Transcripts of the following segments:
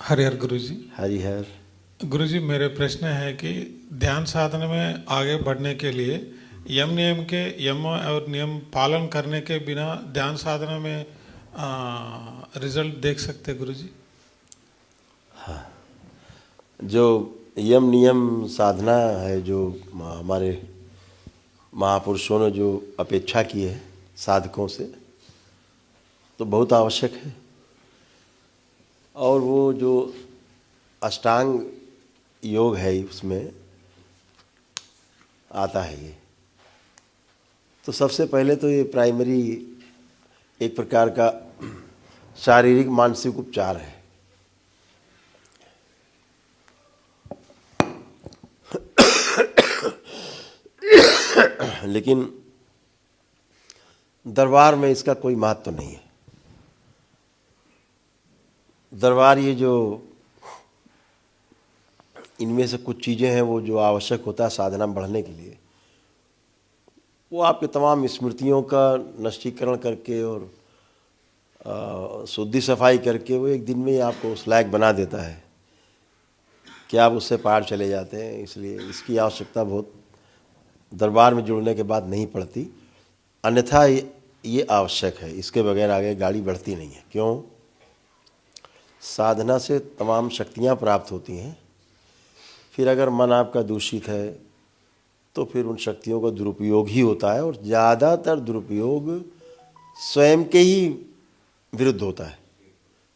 हरिहर गुरुजी। हरिहर। गुरुजी, मेरे प्रश्न है कि ध्यान साधना में आगे बढ़ने के लिए यम और नियम पालन करने के बिना ध्यान साधना में रिजल्ट देख सकते गुरुजी? जो यम नियम साधना है, जो हमारे महापुरुषों ने जो अपेक्षा की है साधकों से, तो बहुत आवश्यक है। और वो जो अष्टांग योग है उसमें आता है ये। तो सबसे पहले तो ये प्राइमरी एक प्रकार का शारीरिक मानसिक उपचार है। लेकिन दरबार में इसका कोई महत्व नहीं है। दरबार ये जो इनमें से कुछ चीज़ें हैं वो जो आवश्यक होता है साधना बढ़ने के लिए, वो आपके तमाम स्मृतियों का नष्टीकरण करके और शुद्धि सफाई करके वो एक दिन में ही आपको उस लायक बना देता है कि आप उससे पार चले जाते हैं। इसलिए इसकी आवश्यकता बहुत दरबार में जुड़ने के बाद नहीं पड़ती। अन्यथा ये आवश्यक है, इसके बगैर आगे गाड़ी बढ़ती नहीं है। क्यों? साधना से तमाम शक्तियाँ प्राप्त होती हैं। फिर अगर मन आपका दूषित है तो फिर उन शक्तियों का दुरुपयोग ही होता है, और ज़्यादातर दुरुपयोग स्वयं के ही विरुद्ध होता है,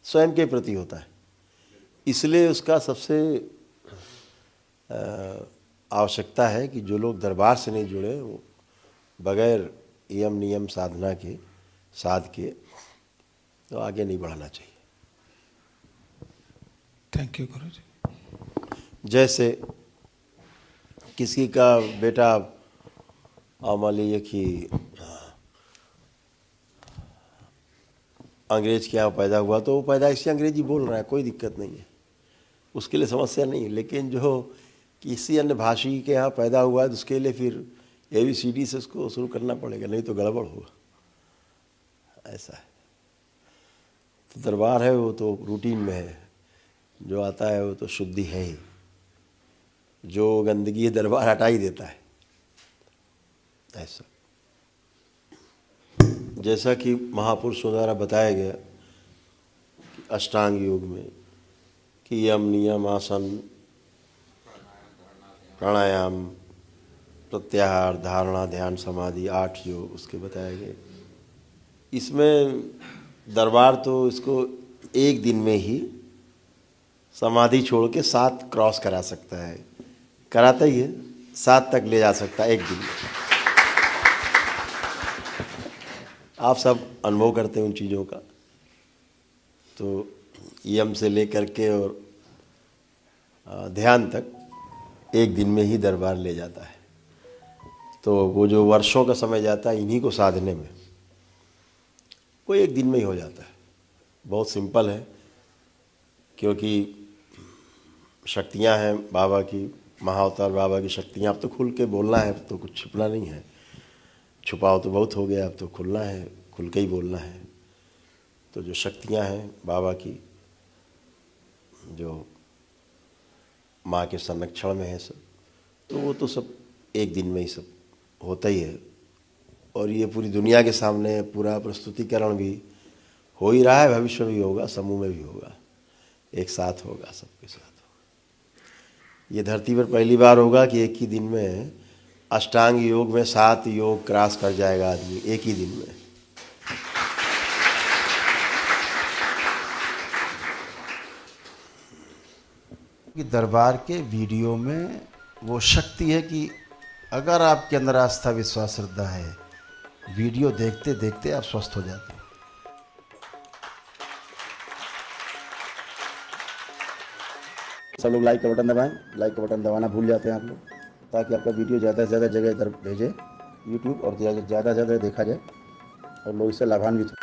स्वयं के प्रति होता है। इसलिए उसका सबसे आवश्यकता है कि जो लोग दरबार से नहीं जुड़े वो बगैर यम नियम साधना के साध के तो आगे नहीं बढ़ना चाहिए। थैंक यू गुरुजी। जैसे किसी का बेटा मान लीजिए कि अंग्रेज के यहाँ पैदा हुआ, तो वो पैदाइश से अंग्रेजी बोल रहा है, कोई दिक्कत नहीं है, उसके लिए समस्या नहीं है। लेकिन जो किसी अन्य भाषी के यहाँ पैदा हुआ है तो उसके लिए फिर ABCD से उसको शुरू करना पड़ेगा, नहीं तो गड़बड़ होगा। ऐसा है। तो दरबार है वो तो रूटीन में है, जो आता है वो तो शुद्धि है ही। जो गंदगी है दरबार हटा ही देता है। ऐसा जैसा कि महापुरुषों द्वारा बताया गया कि अष्टांग योग में कि यम नियम आसन प्राणायाम प्रत्याहार धारणा ध्यान समाधि 8 योग उसके बताए गए। इसमें दरबार तो इसको एक दिन में ही समाधि छोड़ के 7 क्रॉस करा सकता है, कराता ही है, 7 तक ले जा सकता है एक दिन में। आप सब अनुभव करते हैं उन चीज़ों का। तो यम से लेकर के और ध्यान तक एक दिन में ही दरबार ले जाता है। तो वो जो वर्षों का समय जाता है इन्हीं को साधने में, वो एक दिन में ही हो जाता है। बहुत सिंपल है, क्योंकि शक्तियां हैं बाबा की, महाअवतार बाबा की शक्तियां। अब तो खुल के बोलना है, अब तो कुछ छिपना नहीं है। छुपाओ तो बहुत हो गया, अब तो खुलना है, खुल के ही बोलना है। तो जो शक्तियां हैं बाबा की, जो माँ के संरक्षण में है सब, तो वो तो सब एक दिन में ही सब होता ही है। और ये पूरी दुनिया के सामने पूरा प्रस्तुतिकरण भी हो ही रहा है, भविष्य भी होगा, समूह में भी होगा, एक साथ होगा, सबके साथ होगा। ये धरती पर पहली बार होगा कि एक ही दिन में अष्टांग योग में 7 योग क्रॉस कर जाएगा आदमी एक ही दिन में। कि दरबार के वीडियो में वो शक्ति है कि अगर आपके अंदर आस्था विश्वास श्रद्धा है, वीडियो देखते देखते आप स्वस्थ हो जाते हैं। सब लोग लाइक का बटन दबाएं, लाइक का बटन दबाना भूल जाते हैं आप लोग, ताकि आपका वीडियो ज़्यादा से ज़्यादा जगह इधर भेजे यूट्यूब, और ज़्यादा से ज़्यादा देखा जाए और लोग इससे लाभान्वित हो।